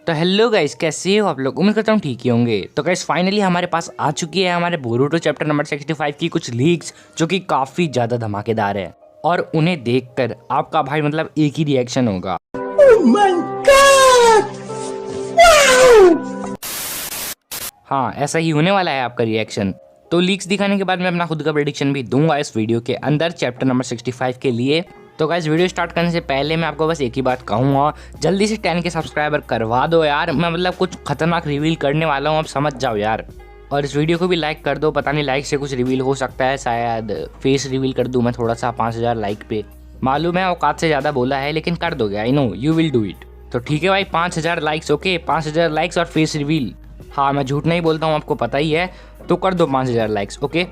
तो hello guys, कैसे हो आप लोग। उम्मीद करता हूँ ठीक ही होंगे। तो गाइस फाइनली हमारे पास आ चुकी है हमारे बोरुटो चैप्टर नंबर 65 की कुछ लीक्स जो कि काफ़ी ज़्यादा धमाकेदार है और उन्हें देखकर आपका भाई मतलब एक ही रिएक्शन होगा। Oh my God! Wow! हाँ, ऐसा ही होने वाला है आपका रिएक्शन। तो लीक्स दिखाने के बाद मैं अपना खुद का प्रेडिक्शन भी दूंगा इस वीडियो के अंदर चैप्टर नंबर 65 के लिए। तो गाइस वीडियो स्टार्ट करने से पहले मैं आपको बस एक ही बात कहूँगा, जल्दी से 10 के सब्सक्राइबर करवा दो यार। मैं मतलब कुछ खतरनाक रिवील करने वाला हूँ, आप समझ जाओ यार। और इस वीडियो को भी लाइक कर दो, पता नहीं लाइक से कुछ रिवील हो सकता है, शायद फेस रिवील कर दूँ मैं थोड़ा सा 5000 लाइक पे। मालूम है औकात से ज़्यादा बोला है, लेकिन कर दोगे, I know you will do it. तो ठीक है भाई, 5000 लाइक्स, ओके 5000 लाइक्स और फेस रिवील। हाँ, मैं झूठ नहीं बोलता हूँ, आपको पता ही है। तो कर दो 5000 लाइक्स, ओके।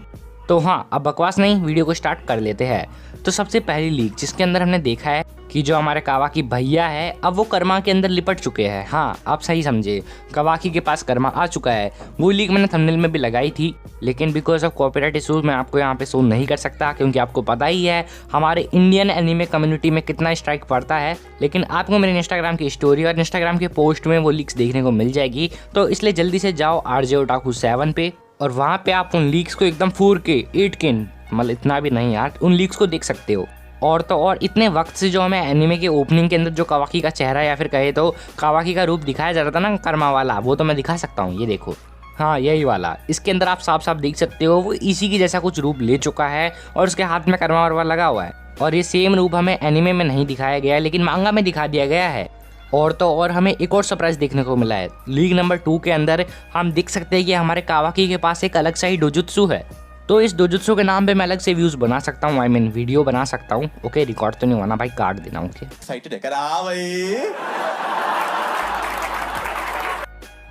तो हाँ, अब बकवास नहीं, वीडियो को स्टार्ट कर लेते हैं। तो सबसे पहली लीक जिसके अंदर हमने देखा है कि जो हमारे कावाकी भैया है अब वो कर्मा के अंदर लिपट चुके हैं। हाँ, आप सही समझे, कावाकी के पास कर्मा आ चुका है। वो लीक मैंने थंबनेल में भी लगाई थी, लेकिन बिकॉज ऑफ कॉपीराइट इशूज मैं आपको यहाँ पे शो नहीं कर सकता, क्योंकि आपको पता ही है हमारे इंडियन एनिमे कम्युनिटी में कितना स्ट्राइक पड़ता है। लेकिन आपको मेरे इंस्टाग्राम की स्टोरी और इंस्टाग्राम के पोस्ट में वो लीक्स देखने को मिल जाएगी। तो इसलिए जल्दी से जाओ RJ Otaku 7 पे और वहाँ पे आप उन लीक्स को एकदम 4K 8K मतलब इतना भी नहीं यार, उन लीक्स को देख सकते हो। और तो और इतने वक्त से जो हमें एनिमे के ओपनिंग के अंदर जो कावाकी का चेहरा या फिर कहे तो कावाकी का रूप दिखाया जा रहा था ना कर्मा वाला, वो तो मैं दिखा सकता हूँ। ये देखो, हाँ यही वाला। इसके अंदर आप साफ साफ देख सकते हो वो इसी की जैसा कुछ रूप ले चुका है और उसके हाथ में कर्मा वरवा लगा हुआ है। और ये सेम रूप हमें एनिमे में नहीं दिखाया गया है, लेकिन मांगा में दिखा दिया गया है। और तो और हमें एक और सरप्राइज देखने को मिला है। लीग नंबर 2 के अंदर हम देख सकते हैं कि हमारे कावाकी के पास एक अलग सा ही डोजुत्सु है। तो इस डोजुत्सु के नाम पे मैं अलग से व्यूज बना सकता हूँ, आई मीन वीडियो बना सकता हूँ। ओके, रिकॉर्ड तो नहीं होना भाई, काट देना। ओके, एक्साइटेड है करा भाई।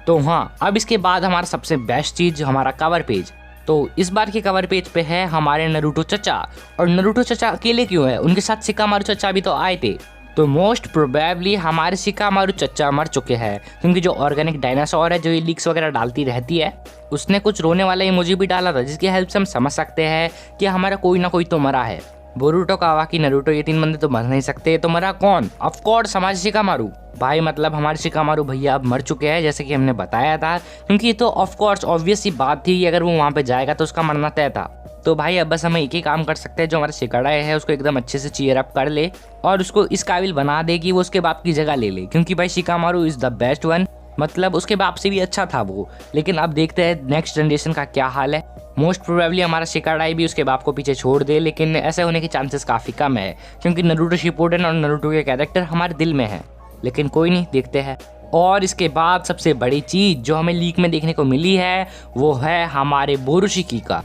तो हाँ, अब इसके बाद हमारा सबसे बेस्ट चीज हमारा कवर पेज। तो इस बार के कवर पेज पे है हमारे नरूटो चचा। और नरूटो चचा अकेले क्यों है, उनके साथ शिकामारु चचा भी तो आए थे। तो मोस्ट प्रोबेबली हमारे शिकामारु चचा मर चुके हैं, क्योंकि जो ऑर्गेनिक डायनासोर है जो ये लीक्स वगैरह डालती रहती है, उसने कुछ रोने वाला इमोजी भी डाला था, जिसकी हेल्प से हम समझ सकते हैं कि हमारा कोई ना कोई तो मरा है। बोरुटो, कावाकी, नरूटो ये 3 बंदे तो मर नहीं सकते, तो मरा कौन? ऑफ कोर्स हमारे शिकामारु भाई। मतलब हमारे शिकामारु भैया अब मर चुके हैं, जैसे कि हमने बताया था, क्योंकि ये तो ऑफ कोर्स ऑब्वियस सी बात थी कि अगर वो वहाँ पे जाएगा तो उसका मरना तय था। तो भाई अब बस हमें एक ही काम कर सकते हैं, जो हमारा शिकाडाई है उसको एकदम अच्छे से चीयर अप कर ले और उसको इस काबिल बना दे कि वो उसके बाप की जगह ले ले, क्योंकि भाई शिकामारु इज द बेस्ट वन। मतलब उसके बाप से भी अच्छा था वो। लेकिन अब देखते हैं नेक्स्ट जनरेशन का क्या हाल है। मोस्ट प्रोबेबली हमारा शिकाडाई भी उसके बाप को पीछे छोड़ दे, लेकिन ऐसे होने के चांसेस काफ़ी कम है, क्योंकि नरूटो शिपुडेन और नरूटो के कैरेक्टर हमारे दिल में है। लेकिन कोई नहीं, देखते हैं। और इसके बाद सबसे बड़ी चीज़ जो हमें लीक में देखने को मिली है वो है हमारे बोरुशिकी का।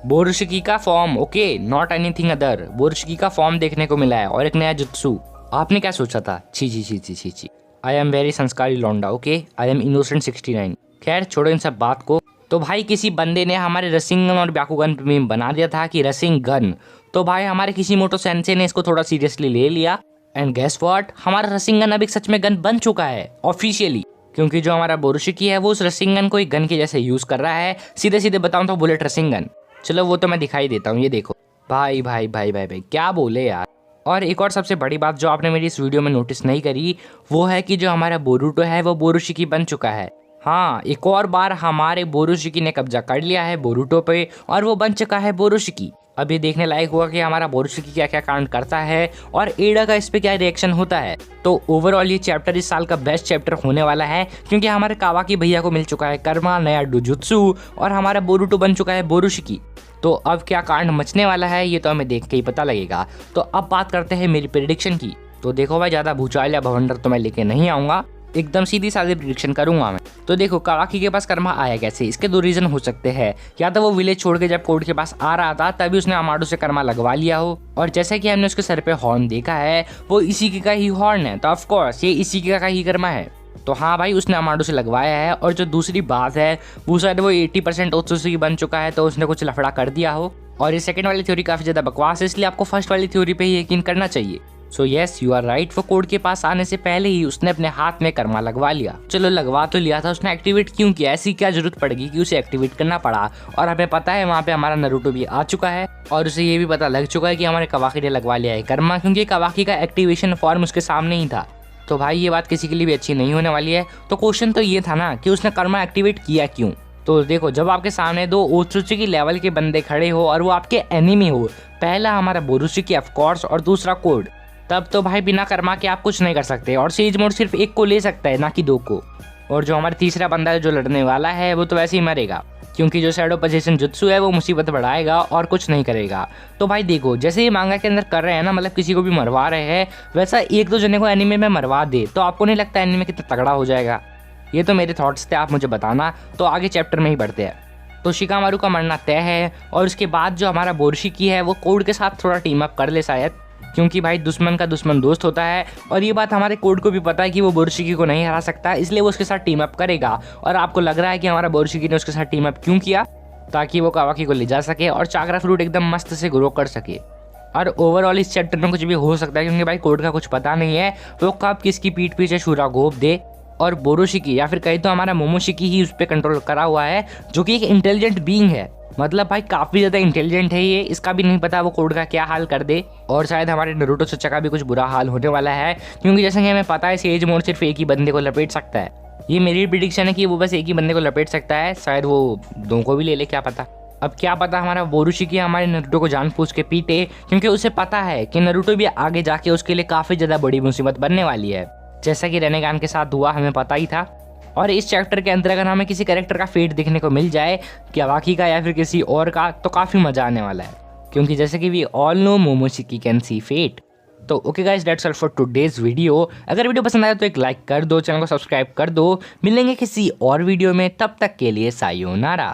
बोरुशिकी का form, okay, not anything other. बोरुशिकी का फॉर्म देखने को मिला है और एक नया जुत्सु। आपने क्या सोचा था? छी छी छी छी छी छी। आई एम वेरी संस्कारी लौंडा, ओके, आई एम इनोसेंट 69। खैर छोड़ो इन सब बात को। तो भाई किसी बंदे ने हमारे रसिंगन और ब्याकुगन पे मीम बना दिया था कि रसिंग गन। तो भाई हमारे किसी मोटो सेंसे ने इसको थोड़ा सीरियसली ले लिया एंड गेस व्हाट, हमारा रसिंगन अब एक सच में गन बन चुका है ऑफिशियली। क्योंकि जो हमारा बोरुशिकी है वो उस रसिंगन को एक गन के जैसे यूज कर रहा है। सीधे सीधे बताऊं तो बुलेट रसिंगन। चलो वो तो मैं दिखाई देता हूँ, ये देखो भाई भाई भाई भाई भाई, क्या बोले यार। और एक और सबसे बड़ी बात जो आपने मेरी इस वीडियो में नोटिस नहीं करी, वो है कि जो हमारा बोरुटो है वो बोरुशिकी बन चुका है। हाँ, एक और बार हमारे बोरुशिकी ने कब्जा कर लिया है बोरुटो पे और वो बन चुका है बोरुशिकी। अब ये देखने लायक हुआ कि हमारा बोरुशिकी क्या क्या कांड करता है और एडा का इस पे क्या रिएक्शन होता है। तो ओवरऑल ये चैप्टर इस साल का बेस्ट चैप्टर होने वाला है, क्योंकि हमारे कावाकी भैया को मिल चुका है कर्मा, नया डोजुत्सु और हमारा बोरुटो बन चुका है बोरुशिकी। तो अब क्या कांड मचने वाला है ये तो हमें देख के ही पता लगेगा। तो अब बात करते हैं मेरी प्रेडिक्शन की। तो देखो भाई, ज़्यादा भूचाल या भवंडर तो मैं लेके नहीं आऊँगा, एकदम सीधी सादी प्रेडिक्शन करूंगा मैं। तो देखो कावाकी के पास कर्मा आया कैसे, इसके 2 रीजन हो सकते हैं। या तो वो विलेज छोड़ के जब कोर्ट के पास आ रहा था तभी उसने अमाडो से कर्मा लगवा लिया हो, और जैसे कि हमने उसके सर पे हॉर्न देखा है वो इसी का ही हॉर्न है, तो ऑफ कोर्स ये इसी का ही कर्मा है। तो हाँ भाई, उसने अमाडो से लगवाया है। और जो दूसरी बात है वो शायद वो 80% ओत्सुकी बन चुका है, तो उसने कुछ लफड़ा कर दिया हो। और ये सेकंड वाली थ्योरी काफ़ी ज़्यादा बकवास है, इसलिए आपको फर्स्ट वाली थ्योरी पे ही यकीन करना चाहिए। So yes you are right, वो कोड के पास आने से पहले ही उसने अपने हाथ में कर्मा लगवा लिया। चलो लगवा तो लिया था, उसने एक्टिवेट क्यों किया, ऐसी क्या जरूरत पड़ेगी कि उसे एक्टिवेट करना पड़ा। और हमें पता है वहाँ पे हमारा नारुतो भी आ चुका है और उसे ये भी पता लग चुका है कि हमारे कवाकी ने लगवा लिया है कर्मा, क्योंकि कवाकी का एक्टिवेशन फॉर्म उसके सामने ही था। तो भाई ये बात किसी के लिए भी अच्छी नहीं होने वाली है। तो क्वेश्चन तो ये था ना कि उसने कर्मा एक्टिवेट किया क्यों। तो देखो, जब आपके सामने दो ओत्सुकी लेवल के बंदे खड़े हो और वो आपके एनिमी हो, पहला हमारा बोरुशिकी ऑफ कोर्स और दूसरा कोड, तब तो भाई बिना कर्मा के आप कुछ नहीं कर सकते। और सेज मोड सिर्फ एक को ले सकता है, ना कि दो को। और जो हमारा तीसरा बंदा है जो लड़ने वाला है, वो तो वैसे ही मरेगा, क्योंकि जो शैडो पोजीशन जुत्सु है वो मुसीबत बढ़ाएगा और कुछ नहीं करेगा। तो भाई देखो, जैसे ये मांगा के अंदर कर रहे हैं ना, मतलब किसी को भी मरवा रहे हैं, वैसा एक दो जने को एनीमे में मरवा दे तो आपको नहीं लगता एनीमे कितना तगड़ा हो जाएगा। ये तो मेरे थॉट्स थे, आप मुझे बताना। तो आगे चैप्टर में ही बढ़ते हैं। तो शिकामारू का मरना तय है और उसके बाद जो हमारा बोरुशिकी है वो कोड के साथ थोड़ा टीम अप कर ले शायद, क्योंकि भाई दुश्मन का दुश्मन दोस्त होता है। और ये बात हमारे कोड को भी पता है कि वो बोरुशिकी को नहीं हरा सकता, इसलिए वो उसके साथ टीम अप करेगा। और आपको लग रहा है कि हमारा बोरुशिकी ने उसके साथ टीम अप क्यों किया, ताकि वो कावाकी को ले जा सके और चाकरा फ्रूट एकदम मस्त से ग्रो कर सके। और ओवरऑल इस चैप्टर में कुछ भी हो सकता है, क्योंकि भाई कोड का कुछ पता नहीं है वो कब किसकी पीठ पीछे शूरा घोप दे। और बोरुशिकी या फिर कहीं तो हमारा मोमोशिकी ही उस पर कंट्रोल करा हुआ है, जो कि एक इंटेलिजेंट बीइंग है। मतलब भाई काफ़ी ज़्यादा इंटेलिजेंट है ये, इसका भी नहीं पता वो कोड का क्या हाल कर दे। और शायद हमारे नारुतो सच्चा का भी कुछ बुरा हाल होने वाला है, क्योंकि जैसे कि हमें पता है सेज मोड सिर्फ एक ही बंदे को लपेट सकता है। ये मेरी प्रिडिक्शन है कि वो बस एक ही बंदे को लपेट सकता है, शायद वो दो को भी ले ले, क्या पता। अब क्या पता हमारा बोरुशिकी हमारे नारुतो को जानबूझ के पीटे, क्योंकि उसे पता है कि नारुतो भी आगे जाके उसके लिए काफ़ी ज़्यादा बड़ी मुसीबत बनने वाली है, जैसा कि रेनेगान के साथ हुआ, हमें पता ही था। और इस चैप्टर के अंदर अगर हमें किसी कैरेक्टर का फेट देखने को मिल जाए, कावाकी का या फिर किसी और का, तो काफ़ी मज़ा आने वाला है, क्योंकि जैसे कि we all know Momoshiki can see fate. तो okay guys, that's all for today's video. अगर वीडियो पसंद आया तो एक लाइक कर दो, चैनल को सब्सक्राइब कर दो। मिलेंगे किसी और वीडियो में, तब तक के लिए सायोनारा।